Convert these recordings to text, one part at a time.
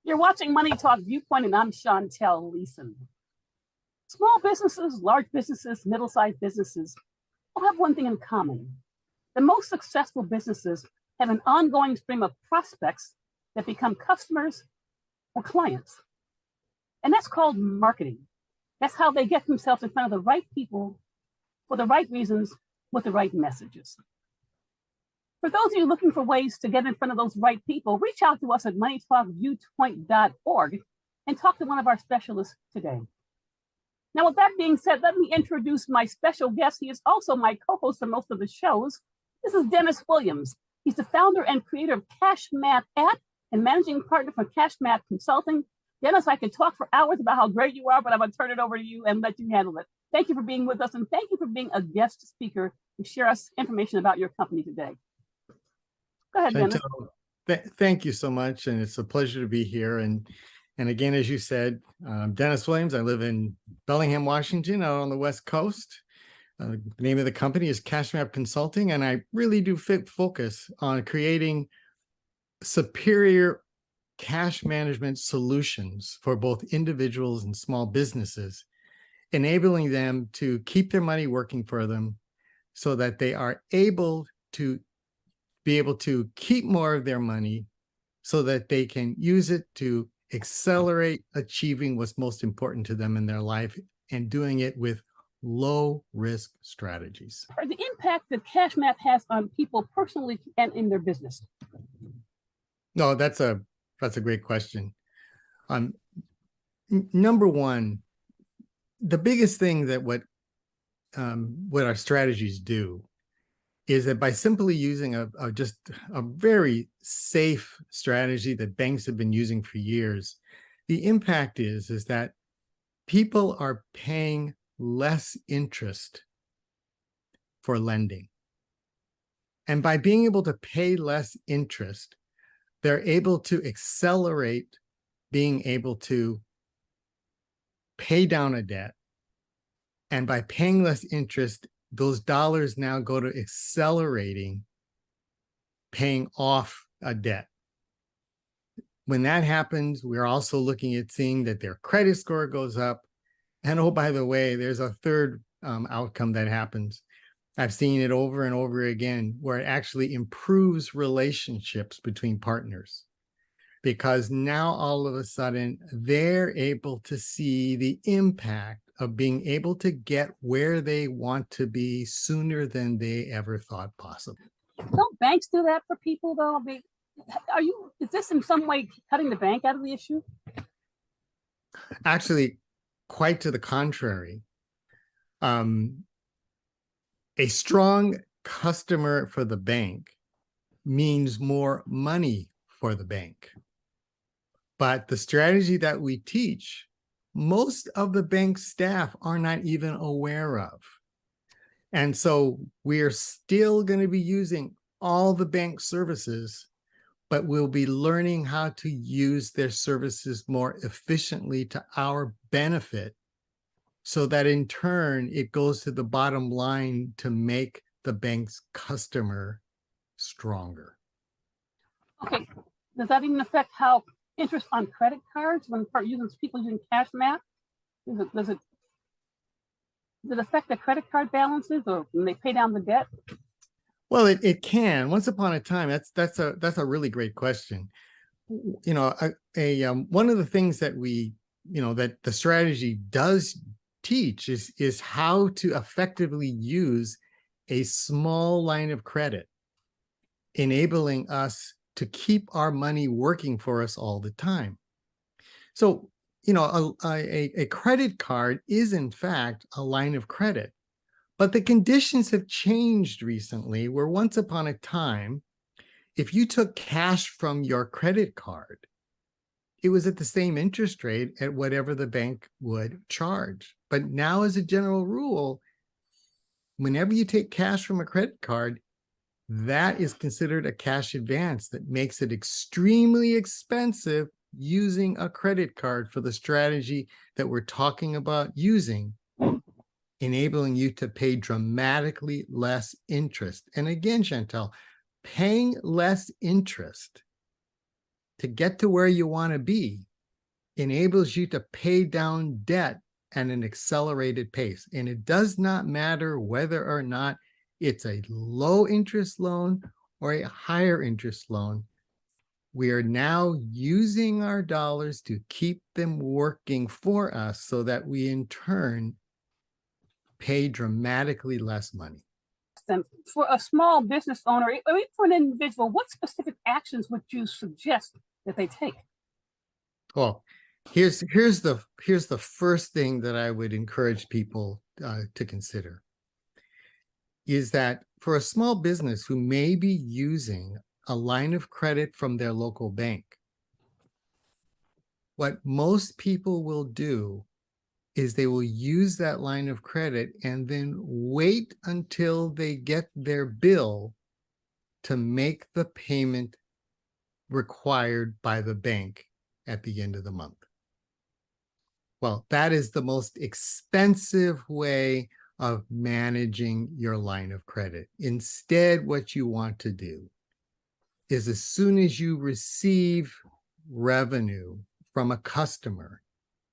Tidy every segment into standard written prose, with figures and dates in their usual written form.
You're watching Money Talk Viewpoint, and I'm Chantel Leeson. Small businesses, large businesses, middle-sized businesses all have one thing in common. The most successful businesses have an ongoing stream of prospects that become customers or clients. And that's called marketing. That's how they get themselves in front of the right people for the right reasons with the right messages. For those of you looking for ways to get in front of those right people, reach out to us at moneytalkviewpoint.org and talk to one of our specialists today. Now, with that being said, let me introduce my special guest. He is also my co-host for most of the shows. This is Dennis Williams. He's the founder and creator of CashMap app and managing partner for CashMap Consulting. Dennis, I could talk for hours about how great you are, but I'm going to turn it over to you and let you handle it. Thank you for being with us, and thank you for being a guest speaker to share us information about your company today. Go ahead, Dennis. Thank you so much, and it's a pleasure to be here. And again, as you said, Dennis Williams. I live in Bellingham, Washington, out on the West Coast. The name of the company is CashMap Consulting, and I really do focus on creating superior cash management solutions for both individuals and small businesses, enabling them to keep their money working for them so that they are able to keep more of their money so that they can use it to accelerate achieving what's most important to them in their life, and doing it with low risk strategies. The impact that CashMap has on people personally and in their business. No, that's a great question. Number one, the biggest thing that what our strategies do is that by simply using just a very safe strategy that banks have been using for years, the impact is that people are paying less interest for lending. And by being able to pay less interest, they're able to accelerate being able to pay down a debt. And by paying less interest, those dollars now go to accelerating paying off a debt. When that happens, we're also looking at seeing that their credit score goes up. And oh, by the way, there's a third outcome that happens. I've seen it over and over again, where it actually improves relationships between partners, because now all of a sudden they're able to see the impact of being able to get where they want to be sooner than they ever thought possible. Don't banks do that for people, though? I mean, is this in some way cutting the bank out of the issue? Actually, quite to the contrary. A strong customer for the bank means more money for the bank. But the strategy that we teach, most of the bank staff are not even aware of. And so we're still going to be using all the bank services, but we'll be learning how to use their services more efficiently to our benefit, so that in turn, it goes to the bottom line to make the bank's customer stronger. Okay. Does that even affect how interest on credit cards when people using CashMap? Does it affect the credit card balances, or when they pay down the debt? Well, it can. Once upon a time, that's a really great question. You know, one of the things that that the strategy does teach is how to effectively use a small line of credit, enabling us to keep our money working for us all the time. So, a credit card is in fact a line of credit, but the conditions have changed recently, where once upon a time, if you took cash from your credit card, it was at the same interest rate at whatever the bank would charge. But now, as a general rule, whenever you take cash from a credit card, that is considered a cash advance that makes it extremely expensive using a credit card for the strategy that we're talking about using, enabling you to pay dramatically less interest. And again, Chantel, paying less interest to get to where you want to be enables you to pay down debt at an accelerated pace. And it does not matter whether or not it's a low interest loan or a higher interest loan. We are now using our dollars to keep them working for us so that we in turn pay dramatically less money. And for a small business owner, or even for an individual, what specific actions would you suggest that they take? Well, here's the first thing that I would encourage people to consider is that for a small business who may be using a line of credit from their local bank, what most people will do is they will use that line of credit and then wait until they get their bill to make the payment required by the bank at the end of the month. Well, that is the most expensive way of managing your line of credit. Instead, what you want to do is as soon as you receive revenue from a customer,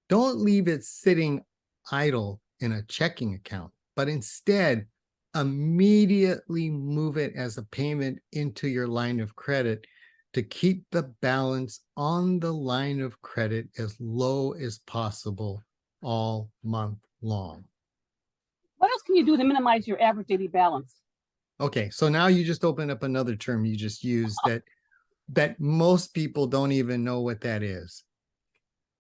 don't leave it sitting idle in a checking account, but instead immediately move it as a payment into your line of credit to keep the balance on the line of credit as low as possible all month long. What else can you do to minimize your average daily balance? Okay, so now you just open up another term you just used that most people don't even know what that is.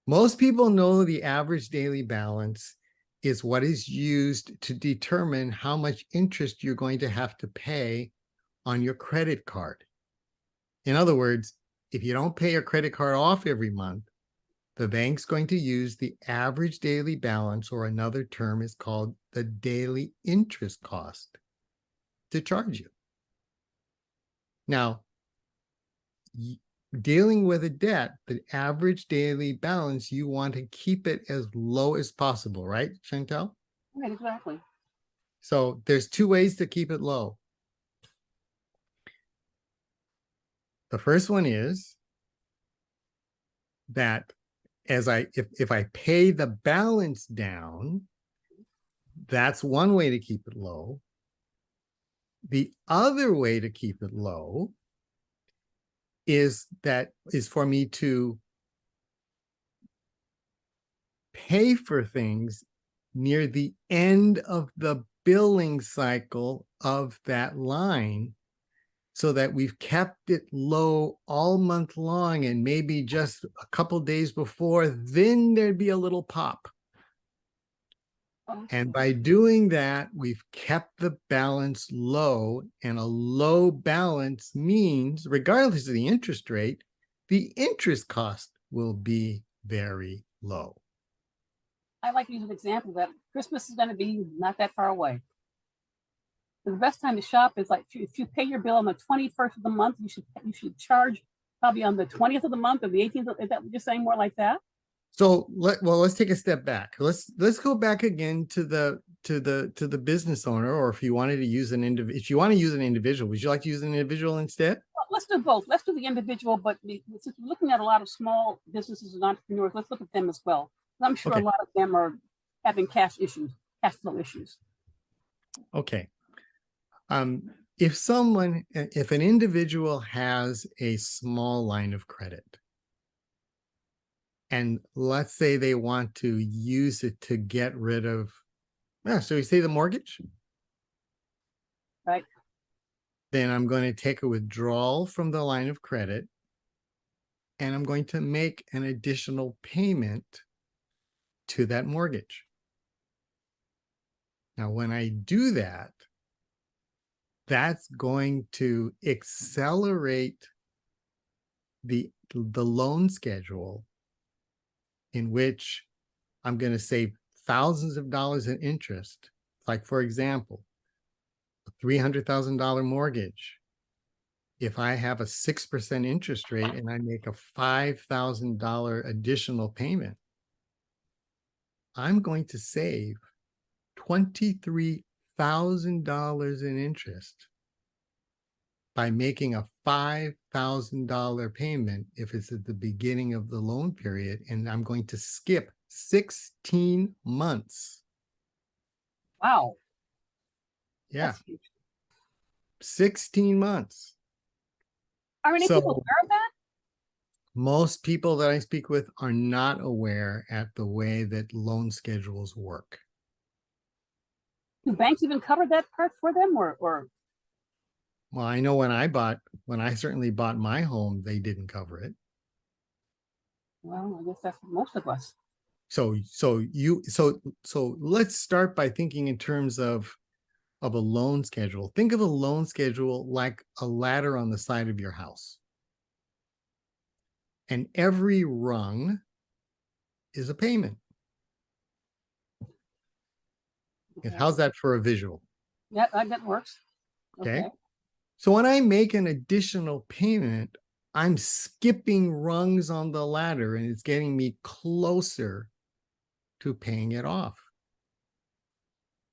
Most people know the average daily balance is what is used to determine how much interest you're going to have to pay on your credit card. In other words, if you don't pay your credit card off every month, the bank's going to use the average daily balance, or another term is called the daily interest cost, to charge you. Now, dealing with a debt, the average daily balance, you want to keep it as low as possible, right, Chantel? Right, exactly. So there's two ways to keep it low. The first one is that if I pay the balance down, that's one way to keep it low. The other way to keep it low is for me to pay for things near the end of the billing cycle of that line, so that we've kept it low all month long, and maybe just a couple days before, then there'd be a little pop. And by doing that, we've kept the balance low, and a low balance means, regardless of the interest rate, the interest cost will be very low. I like to use an example that Christmas is going to be not that far away. The best time to shop is like if you pay your bill on the 21st of the month, you should charge probably on the 20th of the month or the 18th. Is that what you're saying, more like that? So let's take a step back. Let's go back again to the business owner, or if you wanted to use if you want to use an individual, would you like to use an individual instead? Well, let's do both. Let's do the individual, but since we're looking at a lot of small businesses and entrepreneurs, let's look at them as well. I'm sure a lot of them are having cash flow issues. Okay. If an individual has a small line of credit, and let's say they want to use it to get rid of, so we say the mortgage, right? Then I'm going to take a withdrawal from the line of credit, and I'm going to make an additional payment to that mortgage. Now, when I do that, that's going to accelerate the loan schedule, in which I'm going to save thousands of dollars in interest. Like, for example, a $300,000 mortgage. If I have a 6% interest rate and I make a $5,000 additional payment, I'm going to save $23,000 in interest by making a $5,000 payment if it's at the beginning of the loan period, and I'm going to skip 16 months. Wow. Yeah, That's huge. 16 months. Are any So people aware of that? most people that I speak with are not aware at the way that loan schedules work. Do banks even cover that part for them, or Well, I know when I certainly bought my home, they didn't cover it. well, I guess that's for most of us. So let's start by thinking in terms of a loan schedule. Think of a loan schedule like a ladder on the side of your house. And every rung is a payment. Okay. How's that for a visual? Yeah, that works. Okay. Okay. So when I make an additional payment, I'm skipping rungs on the ladder and it's getting me closer to paying it off.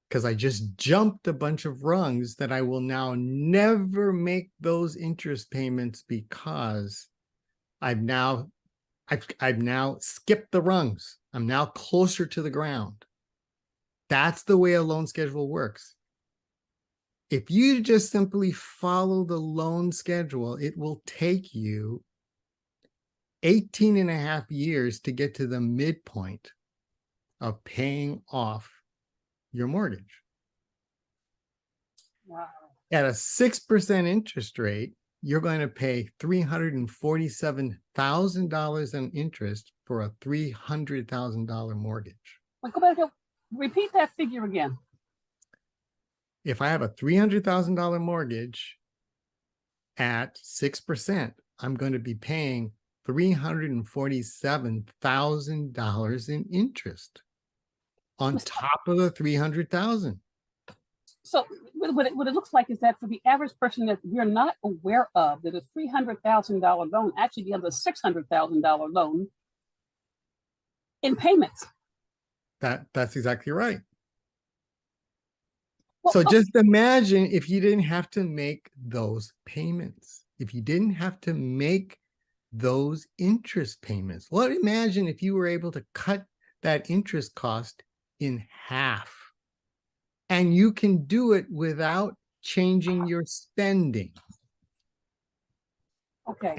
Because I just jumped a bunch of rungs that I will now never make those interest payments because I've now skipped the rungs. I'm now closer to the ground. That's the way a loan schedule works. If you just simply follow the loan schedule, it will take you 18 and a half years to get to the midpoint of paying off your mortgage. Wow. At a 6% interest rate, you're going to pay $347,000 in interest for a $300,000 mortgage. Wait, go back. Repeat that figure again. If I have a $300,000 mortgage at 6%, I'm going to be paying $347,000 in interest on top of the $300,000. So what it looks like is that for the average person that we're not aware of, that a $300,000 loan actually becomes a $600,000 loan in payments. That's exactly right. Well, So just imagine if you didn't have to make those payments, if you didn't have to make those interest payments. Well, imagine if you were able to cut that interest cost in half. And you can do it without changing your spending. okay.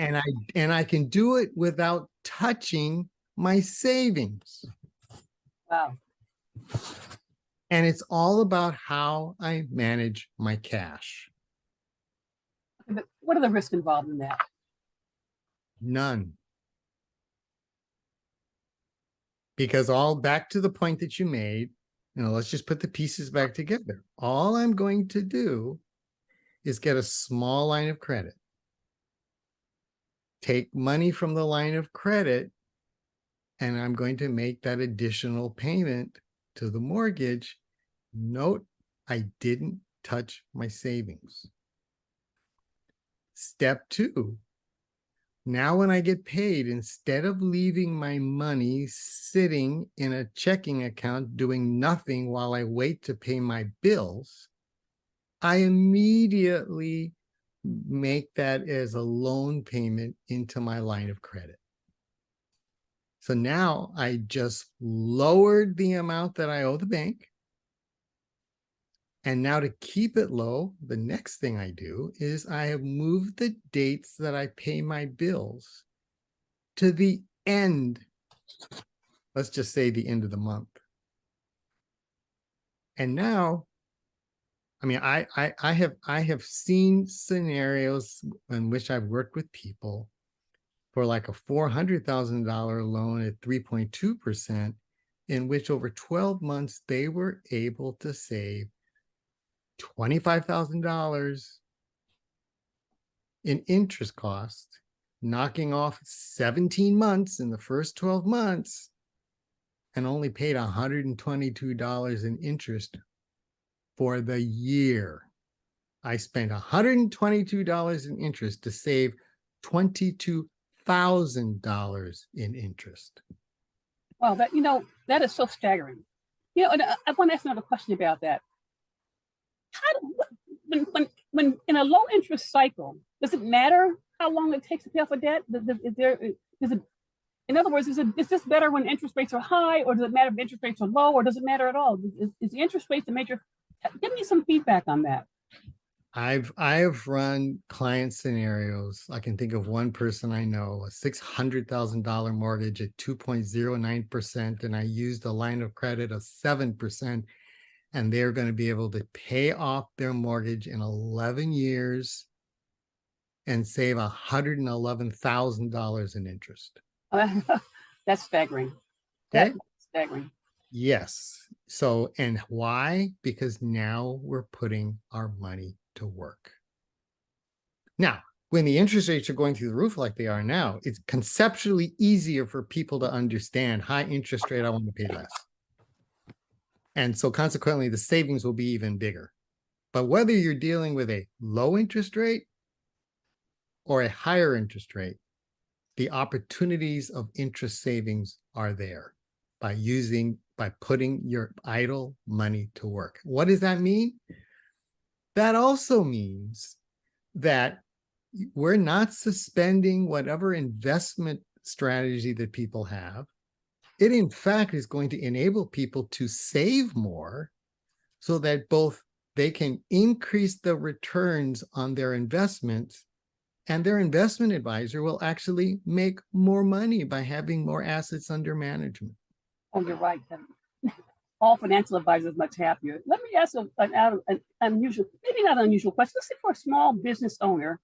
And I can do it without touching my savings. Wow. And it's all about how I manage my cash. But what are the risks involved in that? None. Because all back to the point that you made, let's just put the pieces back together. All I'm going to do is get a small line of credit, take money from the line of credit, and I'm going to make that additional payment to the mortgage. Note, I didn't touch my savings. Step 2. Now, when I get paid, instead of leaving my money sitting in a checking account doing nothing while I wait to pay my bills, I immediately make that as a loan payment into my line of credit. So now I just lowered the amount that I owe the bank. And now to keep it low, the next thing I do is I have moved the dates that I pay my bills to the end. Let's just say the end of the month. And now, I have seen scenarios in which I've worked with people for like a $400,000 loan at 3.2%, in which over 12 months they were able to save $25,000 in interest cost, knocking off 17 months in the first 12 months, and only paid $122 in interest for the year. I spent $122 in interest to save $22,000 in interest. Wow, that is so staggering. And I want to ask another question about that. when in a low interest cycle, does it matter how long it takes to pay off a debt? Is it, in other words, is this better when interest rates are high, or does it matter if interest rates are low, or does it matter at all? Is the interest rate the major? Give me some feedback on that. I've run client scenarios. I can think of one person I know, a $600,000 mortgage at 2.09%, and I used a line of credit of 7%, and they're going to be able to pay off their mortgage in 11 years and save $111,000 in interest. That's staggering. Okay. That's staggering. Yes. So, and why? Because now we're putting our money to work. Now, when the interest rates are going through the roof like they are now, it's conceptually easier for people to understand high interest rate, I want to pay less. And so consequently, the savings will be even bigger. But whether you're dealing with a low interest rate or a higher interest rate, the opportunities of interest savings are there by putting your idle money to work. What does that mean? That also means that we're not suspending whatever investment strategy that people have. It, in fact, is going to enable people to save more so that both they can increase the returns on their investments, and their investment advisor will actually make more money by having more assets under management. Oh, you're right. All financial advisors are much happier. Let me ask an unusual, maybe not unusual question. Let's say for a small business owner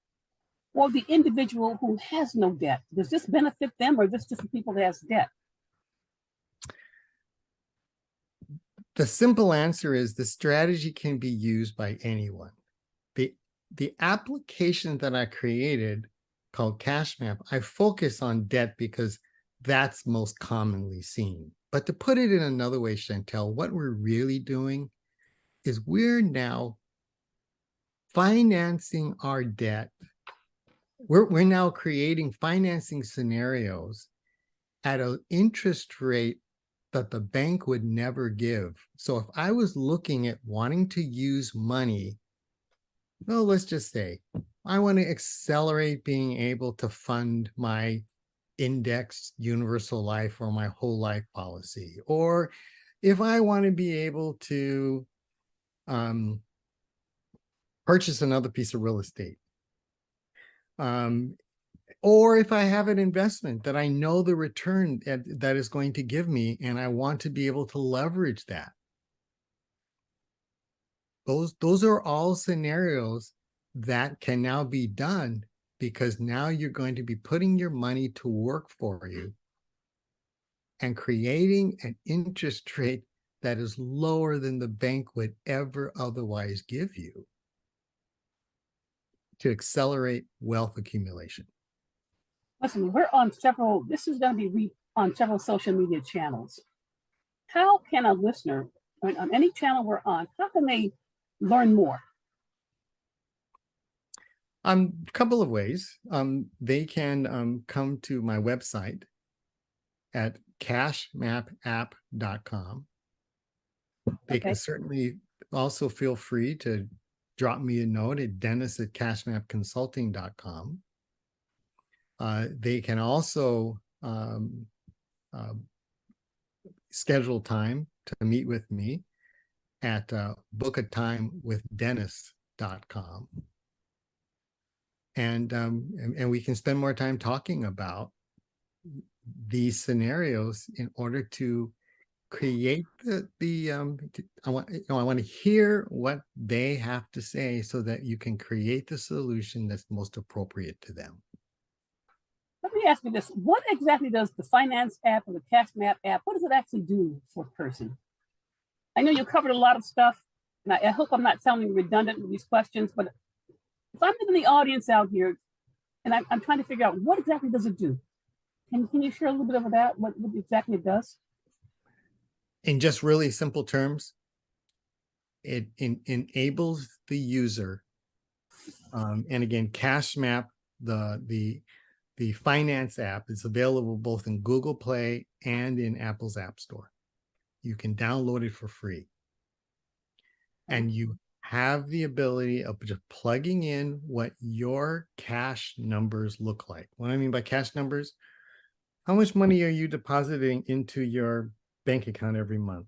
or the individual who has no debt, does this benefit them, or is this just for people that has debt? The simple answer is the strategy can be used by anyone. The application that I created called CashMap, I focus on debt because that's most commonly seen. But to put it in another way, Chantel, what we're really doing is we're now financing our debt. We're now creating financing scenarios at an interest rate that the bank would never give. So if I was looking at wanting to use money, well, let's just say I want to accelerate being able to fund my indexed universal life or my whole life policy, or if I want to be able to purchase another piece of real estate, or if I have an investment that I know the return that is going to give me, and I want to be able to leverage that. Those are all scenarios that can now be done, because now you're going to be putting your money to work for you and creating an interest rate that is lower than the bank would ever otherwise give you to accelerate wealth accumulation. Listen, we're on several, this is going to be on several social media channels. How can a listener, on any channel we're on, how can they learn more? A couple of ways. They can come to my website at cashmapapp.com. They can certainly also feel free to drop me a note at dennis@cashmapconsulting.com. They can also schedule time to meet with me at bookatimewithdennis.com. And we can spend more time talking about these scenarios in order to create I want to hear what they have to say so that you can create the solution that's most appropriate to them. Let me ask you this. What exactly does the finance app or the CashMap app, what does it actually do for a person? I know you covered a lot of stuff, and I hope I'm not sounding redundant with these questions, but if I'm in the audience out here and I'm trying to figure out what exactly does it do? Can you share a little bit of that, what exactly it does? In just really simple terms, it enables the user, and again, CashMap, the finance app, is available both in Google Play and in Apple's App Store. You can download it for free. And you have the ability of just plugging in what your cash numbers look like. What I mean by cash numbers, how much money are you depositing into your bank account every month?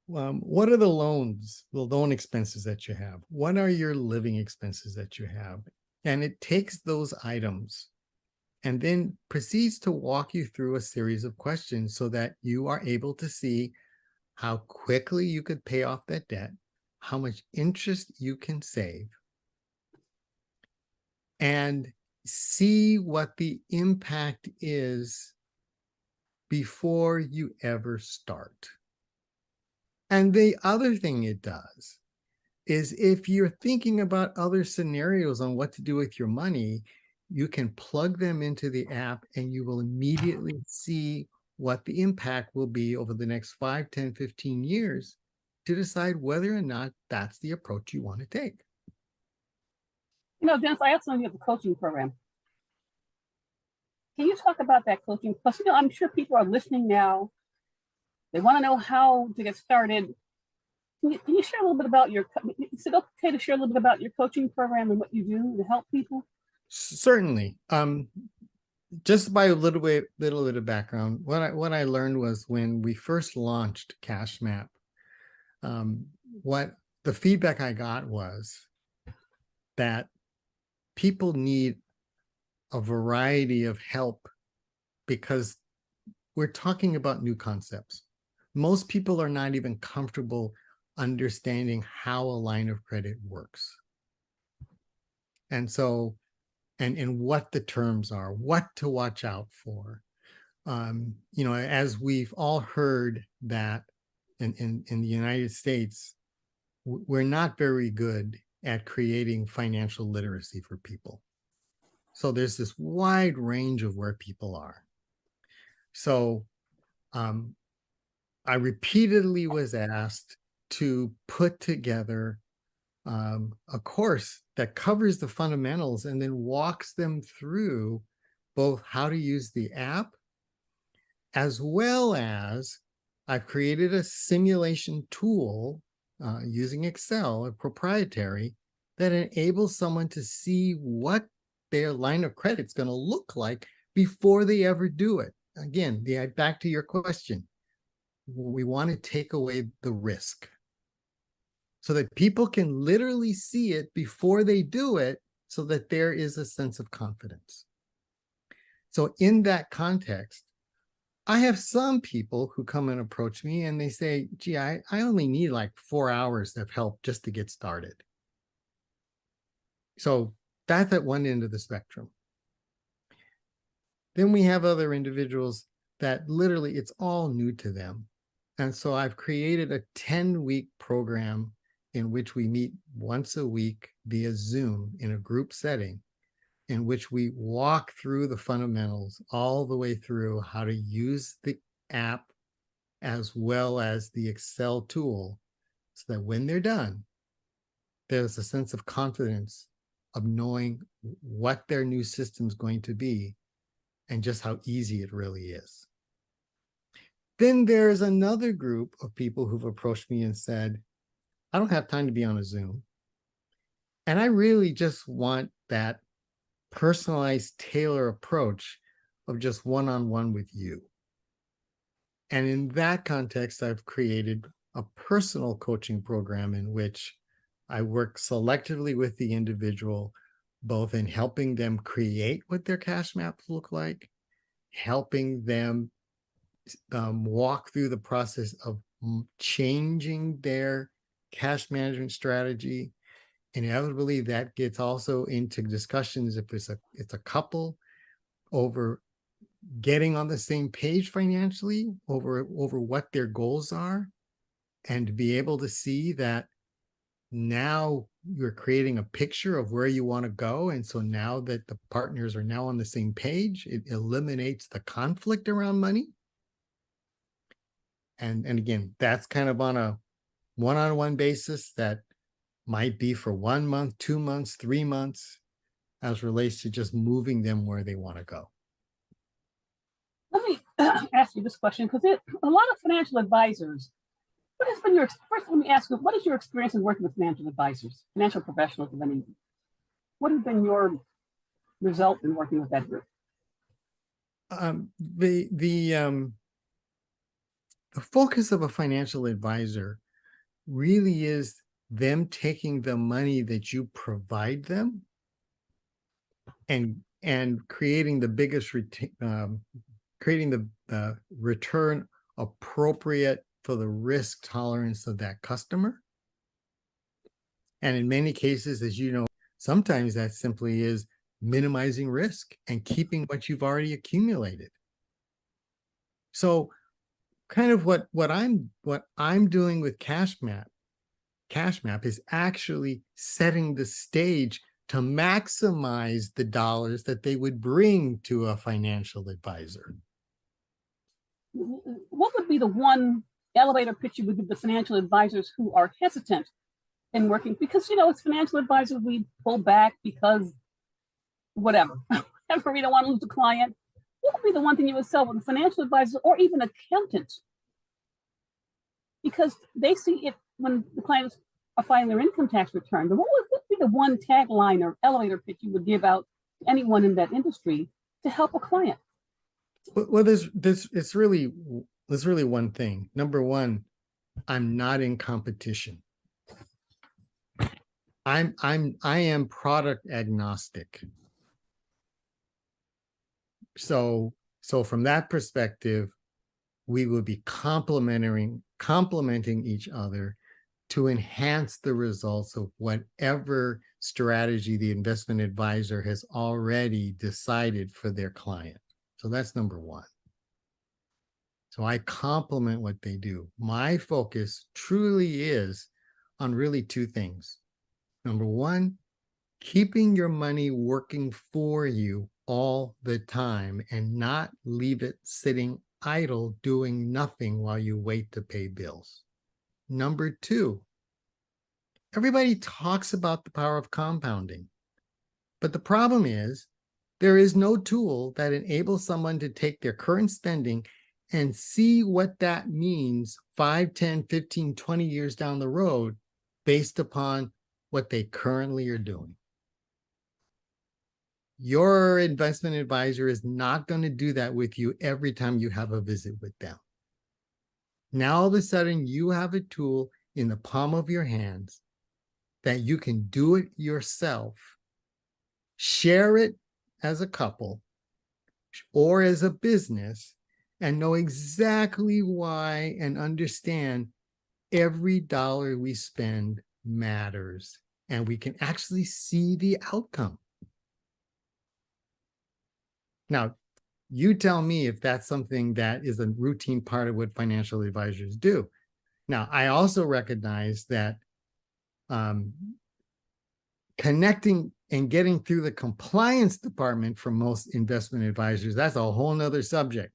What are the loan expenses that you have? What are your living expenses that you have? And it takes those items and then proceeds to walk you through a series of questions so that you are able to see how quickly you could pay off that debt, how much interest you can save, and see what the impact is before you ever start. And the other thing it does is if you're thinking about other scenarios on what to do with your money, you can plug them into the app and you will immediately see what the impact will be over the next 5, 10, 15 years to decide whether or not that's the approach you want to take. Dennis, I also know you have a coaching program. Can you talk about that coaching? Plus, I'm sure people are listening now. They want to know how to get started. Can you share a little bit about is it okay to share a little bit about your coaching program and what you do to help people? Certainly. Just by a little bit of background, what I learned was when we first launched CashMap, what the feedback I got was that people need a variety of help because we're talking about new concepts. Most people are not even comfortable understanding how a line of credit works. And so, and what the terms are, what to watch out for. As we've all heard that in the United States, we're not very good at creating financial literacy for people. So there's this wide range of where people are. So I repeatedly was asked to put together a course that covers the fundamentals and then walks them through both how to use the app, as well as I've created a simulation tool using Excel, a proprietary, that enables someone to see what their line of credit is going to look like before they ever do it. Again, back to your question, we want to take away the risk so that people can literally see it before they do it so that there is a sense of confidence. So in that context, I have some people who come and approach me and they say, gee, I only need like 4 hours of help just to get started. So that's at one end of the spectrum. Then we have other individuals that literally it's all new to them. And so I've created a 10-week program in which we meet once a week via Zoom in a group setting, in which we walk through the fundamentals all the way through how to use the app as well as the Excel tool so that when they're done, there's a sense of confidence of knowing what their new system is going to be and just how easy it really is. Then there's another group of people who've approached me and said, I don't have time to be on a Zoom. And I really just want that personalized tailor approach of just one-on-one with you. And in that context, I've created a personal coaching program in which I work selectively with the individual, both in helping them create what their cash maps look like, helping them walk through the process of changing their cash management strategy. Inevitably, that gets also into discussions if it's a couple over getting on the same page financially over what their goals are, and to be able to see that now you're creating a picture of where you want to go. And so now that the partners are now on the same page, it eliminates the conflict around money. And again, that's kind of on a one-on-one basis that might be for 1 month, 2 months, 3 months, as relates to just moving them where they want to go. Let me ask you this question, because a lot of financial advisors, What has been your, first let me ask you, what is your experience in working with financial advisors, financial professionals of any, what has been your result in working with that group? The focus of a financial advisor really is them taking the money that you provide them and creating the biggest creating the return appropriate for the risk tolerance of that customer. And in many cases, as you know, sometimes that simply is minimizing risk and keeping what you've already accumulated. So kind of what I'm doing with CashMap is actually setting the stage to maximize the dollars that they would bring to a financial advisor. What would be the one elevator pitch you would give the financial advisors who are hesitant in working? Because, you know, as financial advisors, we pull back because whatever, we don't want to lose the client. What would be the one thing you would sell with a financial advisor or even accountants? Because they see it when the clients are filing their income tax return. But what would be the one tagline or elevator pitch you would give out to anyone in that industry to help a client? Well, there's really one thing. Number one, I'm not in competition. I am product agnostic. So from that perspective, we will be complementing each other to enhance the results of whatever strategy the investment advisor has already decided for their client. So that's number one. So I complement what they do. My focus truly is on really two things. Number one, keeping your money working for you all the time and not leave it sitting idle doing nothing while you wait to pay bills. Number two, everybody talks about the power of compounding, but the problem is there is no tool that enables someone to take their current spending and see what that means 5, 10, 15, 20 years down the road based upon what they currently are doing. Your investment advisor is not going to do that with you every time you have a visit with them. Now, all of a sudden, you have a tool in the palm of your hands that you can do it yourself, share it as a couple or as a business, and know exactly why and understand every dollar we spend matters. And we can actually see the outcome. Now, you tell me if that's something that is a routine part of what financial advisors do. Now, I also recognize that connecting and getting through the compliance department for most investment advisors, that's a whole nother subject.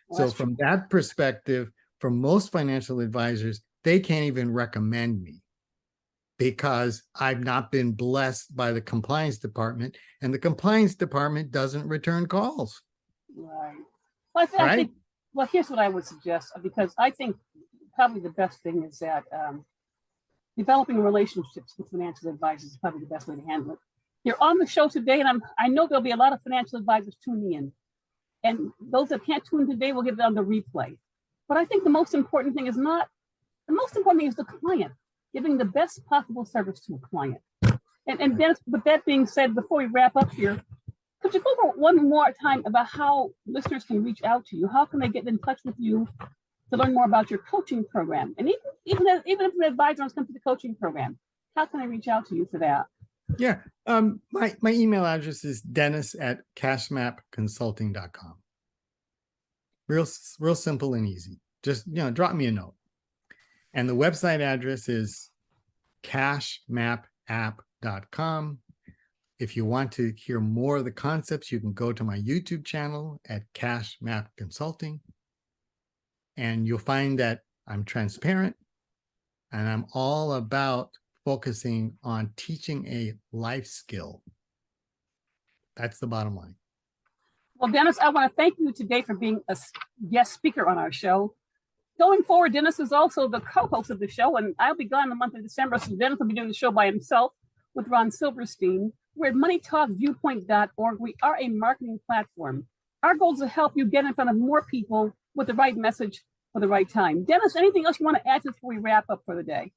Well, so from that perspective, for most financial advisors, they can't even recommend me because I've not been blessed by the compliance department, and the compliance department doesn't return calls. Right. Well, I think, well, here's what I would suggest, because I think probably the best thing is that developing relationships with financial advisors is probably the best way to handle it. You're on the show today, and I know there'll be a lot of financial advisors tuning in. And those that can't tune in today will get it on the replay. But I think the most important thing is the client, giving the best possible service to a client. And Dennis, with that being said, before we wrap up here, could you go over one more time about how listeners can reach out to you? How can they get in touch with you to learn more about your coaching program? And even if an advisor wants to come to the coaching program, how can I reach out to you for that? Yeah, my email address is dennis@cashmapconsulting.com. Real simple and easy. Just drop me a note. And the website address is cashmapapp.com. If you want to hear more of the concepts, you can go to my YouTube channel at CashMap Consulting. And you'll find that I'm transparent and I'm all about focusing on teaching a life skill. That's the bottom line. Well, Dennis, I want to thank you today for being a guest speaker on our show. Going forward, Dennis is also the co-host of the show, and I'll be gone in the month of December, so Dennis will be doing the show by himself with Ron Silverstein. We're at moneytalkviewpoint.org. We are a marketing platform. Our goal is to help you get in front of more people with the right message for the right time. Dennis, anything else you want to add before we wrap up for the day?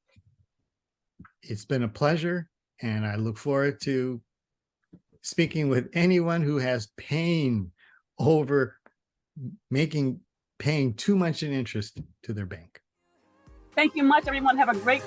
It's been a pleasure, and I look forward to speaking with anyone who has pain over paying too much in interest to their bank. Thank you much, everyone. Have a great